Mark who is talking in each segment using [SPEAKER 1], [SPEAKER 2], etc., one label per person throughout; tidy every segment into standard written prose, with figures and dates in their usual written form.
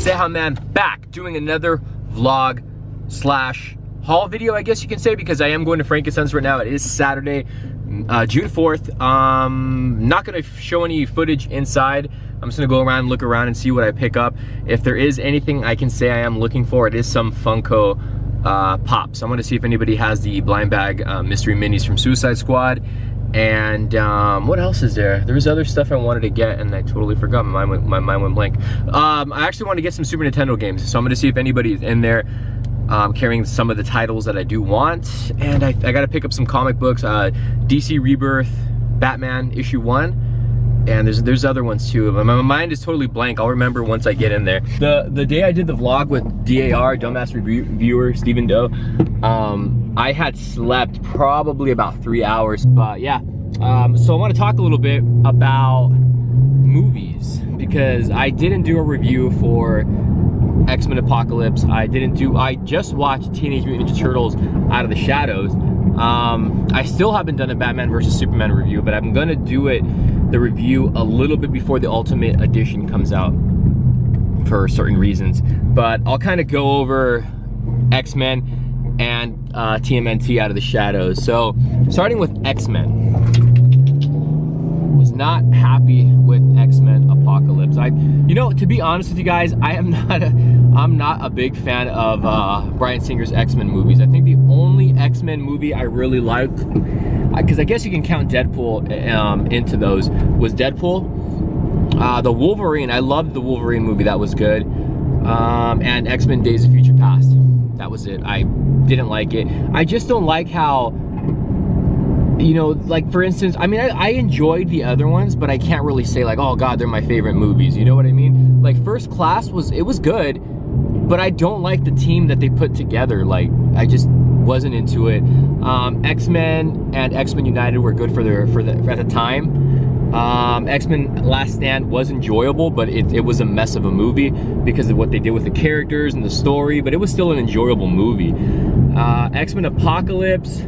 [SPEAKER 1] Cejaman back doing another vlog slash haul video, I guess you can say, because I am going to Frankenstein's right now. It is Saturday, June 4th. Not gonna show any footage inside. I'm just gonna go around, look around and see what I pick up. If there is anything I can say I am looking for, it is some Funko Pops. I'm gonna see if anybody has the blind bag mystery minis from Suicide Squad. And what else is there? There was other stuff I wanted to get and I totally forgot. My mind went blank. I actually want to get some Super Nintendo games, so I'm gonna see if anybody's in there carrying some of the titles that I do want. And I gotta pick up some comic books, DC Rebirth, Batman issue 1, and there's other ones too. My mind is totally blank. I'll remember once I get in there. The day I did the vlog with DAR, Dumbass Reviewer, Stephen Doe, I had slept probably about 3 hours, but yeah. So I want to talk a little bit about movies, because I didn't do a review for X-Men Apocalypse. I just watched Teenage Mutant Ninja Turtles Out of the Shadows. I still haven't done a Batman vs Superman review, but I'm gonna do the review a little bit before the Ultimate Edition comes out for certain reasons. But I'll kind of go over X-Men and TMNT Out of the Shadows. So starting with X-Men, was not happy with X-Men Apocalypse. You know, to be honest with you guys, I'm not a big fan of Bryan Singer's X-Men movies. I think the only X-Men movie I really liked, because I guess you can count Deadpool into those, was Deadpool. The Wolverine, I loved the Wolverine movie, that was good. And X-Men Days of Future Past, that was it. I didn't like it. I just don't like how, you know, like for instance, I mean, I enjoyed the other ones, but I can't really say like, oh God, they're my favorite movies. You know what I mean? Like First Class was good, but I don't like the team that they put together. Like, I just wasn't into it. X-Men and X-Men United were good at the time. X-Men Last Stand was enjoyable, but it was a mess of a movie because of what they did with the characters and the story, but it was still an enjoyable movie. X-Men Apocalypse,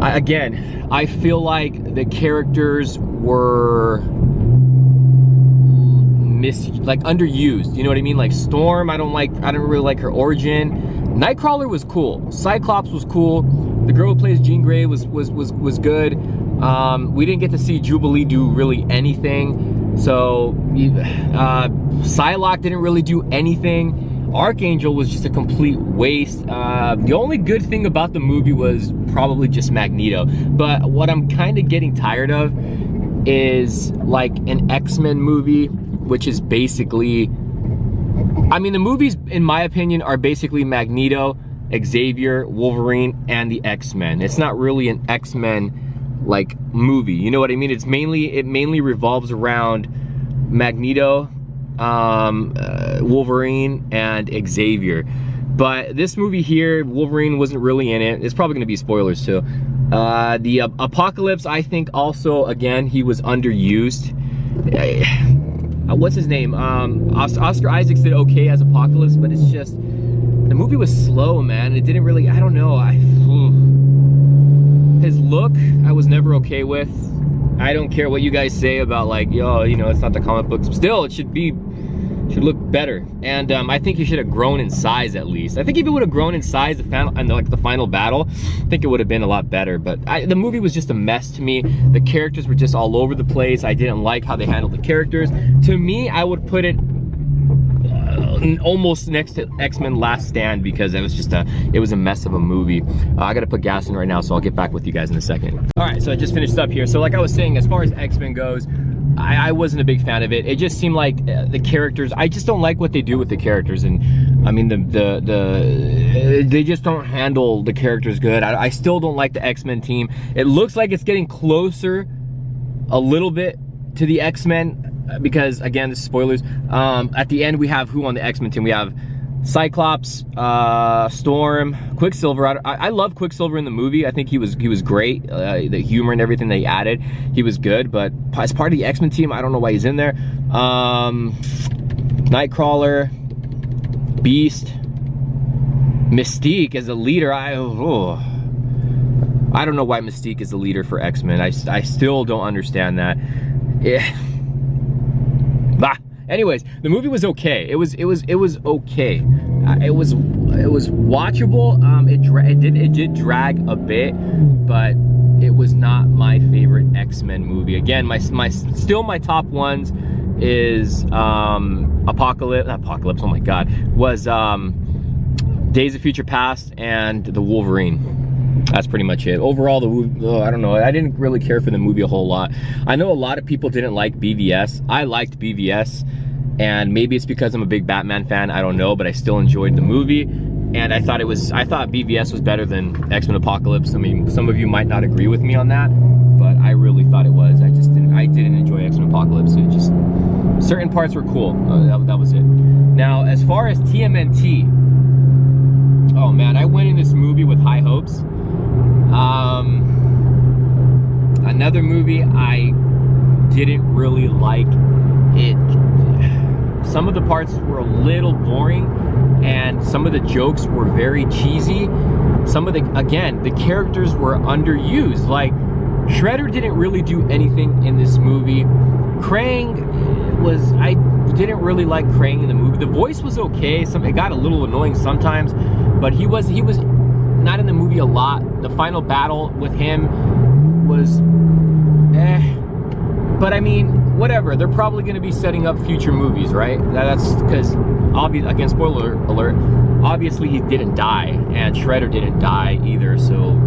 [SPEAKER 1] again, I feel like the characters were underused, you know what I mean? Like Storm, I don't really like her origin. Nightcrawler was cool. Cyclops was cool. The girl who plays Jean Grey was good. We didn't get to see Jubilee do really anything. So Psylocke didn't really do anything. Archangel was just a complete waste. The only good thing about the movie was probably just Magneto. But what I'm kind of getting tired of is like an X-Men movie, which is basically, I mean, the movies, in my opinion, are basically Magneto, Xavier, Wolverine, and the X-Men. It's not really an X-Men like movie, you know what I mean? It mainly revolves around Magneto, Wolverine, and Xavier. But this movie here, Wolverine wasn't really in it. It's probably gonna be spoilers too. The Apocalypse, I think also, again, he was underused. What's his name? Oscar Isaacs did okay as Apocalypse, but it's just, the movie was slow, man. It didn't really, I don't know. His look, I was never okay with. I don't care what you guys say about like, yo, you know, it's not the comic books. Still, it should look better. And I think he should have grown in size at least. I think if he would have grown in size, the final battle, I think it would have been a lot better. But the movie was just a mess to me. The characters were just all over the place. I didn't like how they handled the characters. To me, I would put it almost next to X-Men Last Stand, because it was a mess of a movie. I gotta put gas in right now, so I'll get back with you guys in a second. All right, so I just finished up here. So like I was saying, as far as X-Men goes, I wasn't a big fan of it. It just seemed like the characters, I just don't like what they do with the characters. And I mean, they just don't handle the characters good. I still don't like the X-Men team. It looks like it's getting closer a little bit to the X-Men, because again, this is spoilers. At the end, we have who on the X-Men team? We have Cyclops, Storm, Quicksilver. I love Quicksilver in the movie. I think he was great. The humor and everything they added, he was good. But as part of the X-Men team, I don't know why he's in there. Nightcrawler, Beast, Mystique as a leader, I don't know why Mystique is the leader for X-Men. I still don't understand that. Yeah. Bah. Anyways, the movie was okay. It was okay. It was watchable. It did drag a bit, but it was not my favorite X-Men movie. Again, still my top ones is Apocalypse. Oh my God, was Days of Future Past and the Wolverine. That's pretty much it. Overall, the movie, I don't know. I didn't really care for the movie a whole lot. I know a lot of people didn't like BVS. I liked BVS, and maybe it's because I'm a big Batman fan. I don't know, but I still enjoyed the movie. And I thought BVS was better than X-Men Apocalypse. I mean, some of you might not agree with me on that, but I really thought it was. I didn't enjoy X-Men Apocalypse. It just, certain parts were cool. That was it. Now, as far as TMNT, oh man, I went in this movie with high hopes. Another movie I didn't really like it. Some of the parts were a little boring, and some of the jokes were very cheesy. Some of the characters were underused. Like, Shredder didn't really do anything in this movie. Krang I didn't really like Krang in the movie. The voice was okay. It got a little annoying sometimes, but he was not in the movie a lot. The final battle with him was but I mean, whatever. They're probably going to be setting up future movies, right? That's because, again, spoiler alert, obviously he didn't die, and Shredder didn't die either, so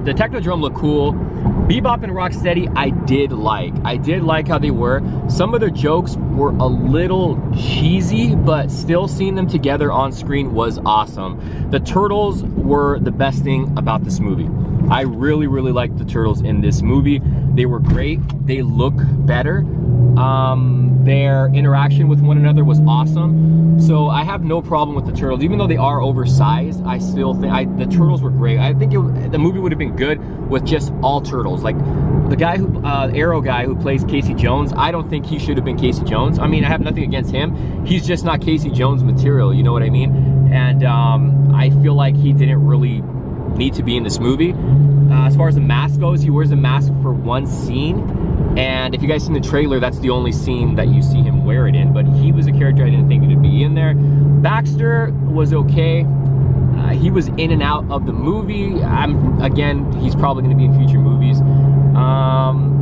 [SPEAKER 1] the Technodrome looked cool. Bebop and Rocksteady, I did like how they were. Some of their jokes were a little cheesy, but still seeing them together on screen was awesome. The Turtles were the best thing about this movie. I really, really liked the Turtles in this movie. They were great. They look better. Their interaction with one another was awesome. So I have no problem with the Turtles. Even though they are oversized, I still think the Turtles were great. I think the movie would have been good with just all Turtles. Like the guy Arrow guy who plays Casey Jones, I don't think he should have been Casey Jones. I mean, I have nothing against him. He's just not Casey Jones material, you know what I mean? And I feel like he didn't really need to be in this movie. As far as the mask goes, he wears a mask for one scene, and if you guys seen the trailer, that's the only scene that you see him wear it in, but he was a character I didn't think he'd be in there. Baxter was okay. He was in and out of the movie. Again, he's probably going to be in future movies.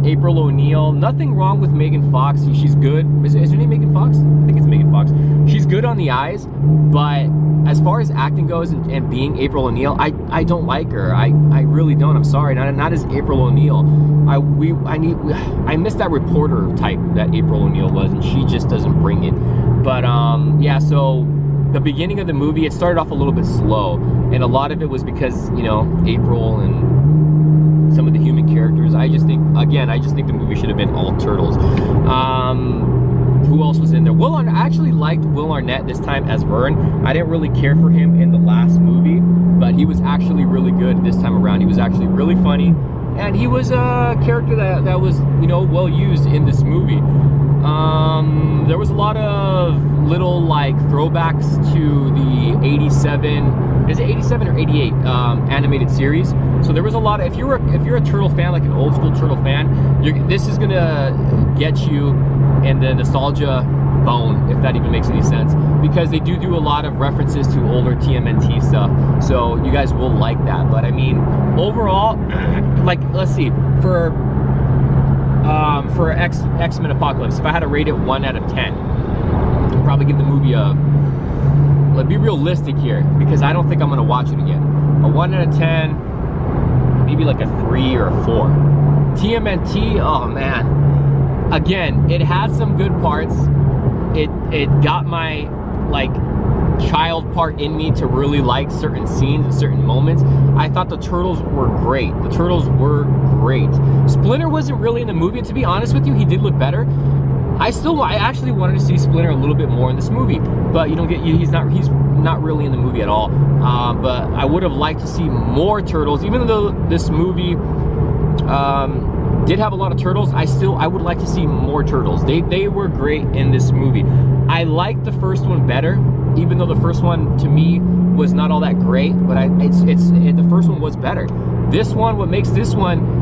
[SPEAKER 1] April O'Neil, nothing wrong with Megan Fox. She's good. Is her name Megan Fox? I think it's Megan Fox. She's good on the eyes, but as far as acting goes and being April O'Neil, I don't like her. I really don't. I'm sorry. Not as April O'Neil. I miss that reporter type that April O'Neil was, and she just doesn't bring it. But yeah, so the beginning of the movie, it started off a little bit slow, and a lot of it was because, you know, April and some of the human characters. I just think the movie should have been all Turtles. Who else was in there? I actually liked Will Arnett this time as Vern. I didn't really care for him in the last movie, but he was actually really good this time around. He was actually really funny, and he was a character that was, you know, well used in this movie. There was a lot of little like throwbacks to the 87, is it 87 or 88 animated series. So there was a lot of, if you're a Turtle fan, like an old school Turtle fan, this is gonna get you in the nostalgia bone, if that even makes any sense, because they do a lot of references to older TMNT stuff, so you guys will like that. But I mean, overall, like, let's see, for X-Men Apocalypse, if I had to rate it 1 out of 10, I'd probably give the movie let's be realistic here, because I don't think I'm gonna watch it again. A 1 out of 10, maybe like a 3 or a 4. TMNT, oh man. Again, it had some good parts. It got my like child part in me to really like certain scenes and certain moments. I thought the Turtles were great. The Turtles were great. Splinter wasn't really in the movie, and to be honest with you, he did look better. I actually wanted to see Splinter a little bit more in this movie, but you don't get, he's not really in the movie at all. But I would have liked to see more Turtles, even though this movie did have a lot of Turtles. I would like to see more Turtles. They were great in this movie. I liked the first one better. even though the first one to me was not all that great, but the first one was better. This one, what makes this one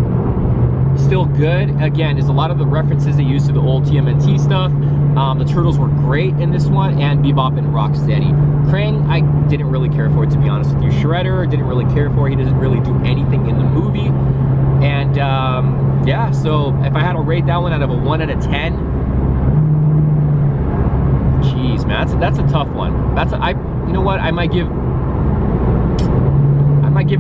[SPEAKER 1] still good, again, is a lot of the references they use to the old TMNT stuff. The turtles were great in this one, and Bebop and Rocksteady. Krang, I didn't really care for it, to be honest with you. Shredder, didn't really care for it. He doesn't really do anything in the movie. And yeah, so if I had to rate that one out of a 1 out of 10, jeez, man, that's a tough one. You know what? I might give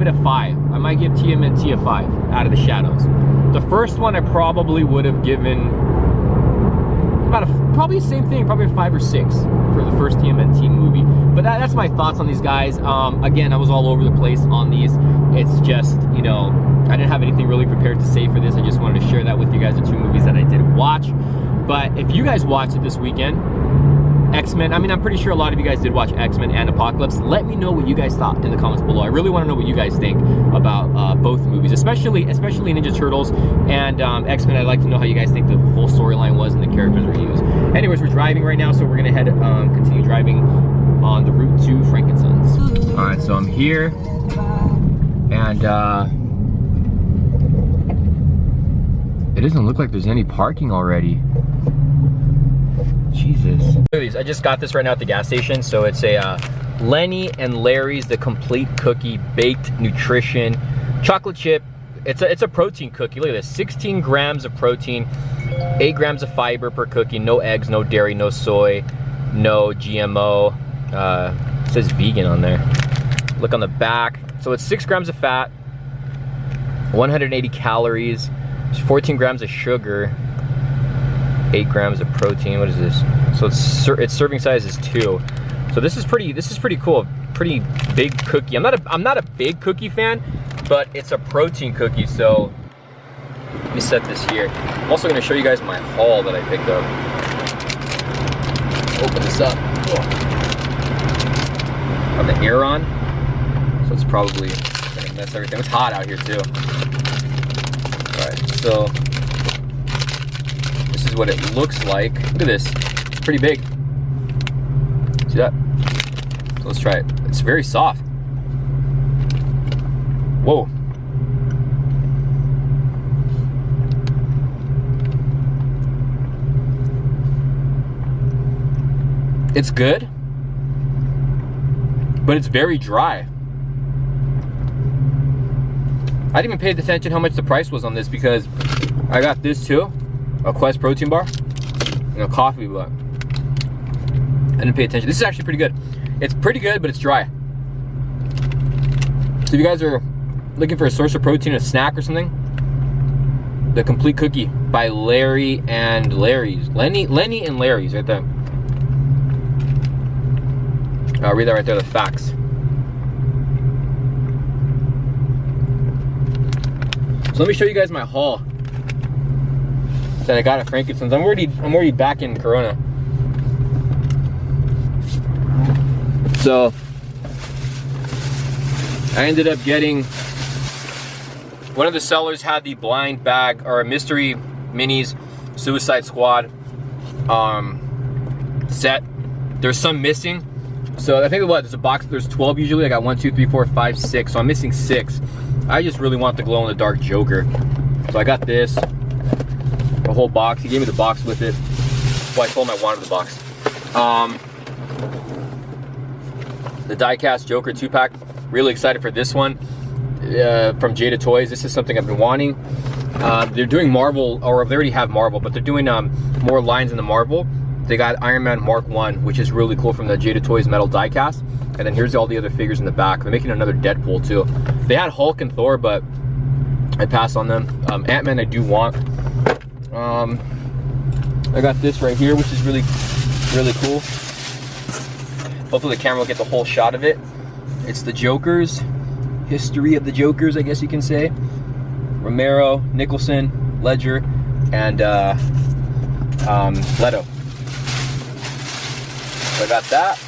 [SPEAKER 1] it a 5. I might give TMNT a 5 out of the shadows. The first one I probably would have given probably the same thing, probably a 5 or 6 for the first TMNT movie. But that's my thoughts on these guys. Again, I was all over the place on these. It's just, you know, I didn't have anything really prepared to say for this. I just wanted to share that with you guys, the 2 movies that I did watch. But if you guys watched it this weekend, X-Men, I mean, I'm pretty sure a lot of you guys did watch X-Men and Apocalypse. Let me know what you guys thought in the comments below. I really want to know what you guys think about both movies, especially Ninja Turtles and X-Men. I'd like to know how you guys think the whole storyline was and the characters were used. Anyways, we're driving right now, so we're gonna continue driving on the route to Frankenstein's. All right, so I'm here, and it doesn't look like there's any parking already. Jesus. I just got this right now at the gas station. So it's a Lenny and Larry's The Complete Cookie Baked Nutrition Chocolate Chip. It's a protein cookie. Look at this, 16 grams of protein, 8 grams of fiber per cookie, no eggs, no dairy, no soy, no GMO. It says vegan on there. Look on the back. So it's 6 grams of fat, 180 calories, 14 grams of sugar, 8 grams of protein. What is this? So its serving size is 2. So this is pretty cool. Pretty big cookie. I'm not a big cookie fan, but it's a protein cookie. So let me set this here. I'm also going to show you guys my haul that I picked up. Open this up. Have the air on, so it's probably gonna mess everything. It's hot out here too. All right, so this is what it looks like. Look at this, it's pretty big. See that? So let's try it. It's very soft. Whoa. It's good, but it's very dry. I didn't even pay attention how much the price was on this because I got this too, a Quest protein bar, and a coffee, but I didn't pay attention. This is actually pretty good. It's pretty good, but it's dry. So if you guys are looking for a source of protein, a snack or something, The Complete Cookie by Larry and Larry's. Lenny and Larry's right there. I'll read that right there, the facts. So let me show you guys my haul that I got at Frankenstein's. I'm already back in Corona. So I ended up getting, one of the sellers had the blind bag or mystery minis Suicide Squad set. There's some missing. So I think there's a box, there's 12 usually. I got 1, 2, 3, 4, 5, 6. So I'm missing 6. I just really want the glow in the dark Joker. So I got this, the whole box. He gave me the box with it. Well, I told him I wanted the box. The die-cast Joker 2-pack. Really excited for this one from Jada Toys. This is something I've been wanting. They're doing Marvel, or they already have Marvel, but they're doing more lines in the Marvel. They got Iron Man Mark 1, which is really cool, from the Jada Toys metal diecast. And then here's all the other figures in the back. They're making another Deadpool too. They had Hulk and Thor, but I passed on them. Ant-Man I do want. I got this right here, which is really, really cool. Hopefully the camera will get the whole shot of it. It's the Jokers. History of the Jokers, I guess you can say. Romero, Nicholson, Ledger, and Leto. So I got that.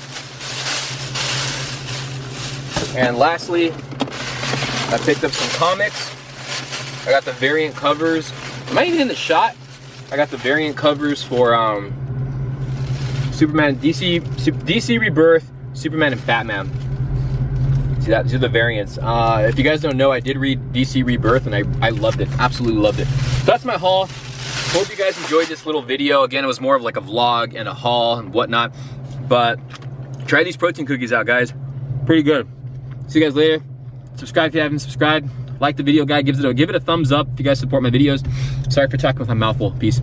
[SPEAKER 1] And lastly, I picked up some comics. I got the variant covers. Am I even in the shot? I got the variant covers for Superman, DC Rebirth, Superman, and Batman. See that? These are the variants. If you guys don't know, I did read DC Rebirth and I loved it. Absolutely loved it. So that's my haul. Hope you guys enjoyed this little video. Again, it was more of like a vlog and a haul and whatnot. But try these protein cookies out, guys. Pretty good. See you guys later. Subscribe if you haven't subscribed. Like the video, guy. Give it a thumbs up if you guys support my videos. Sorry for talking with my mouth full. Peace.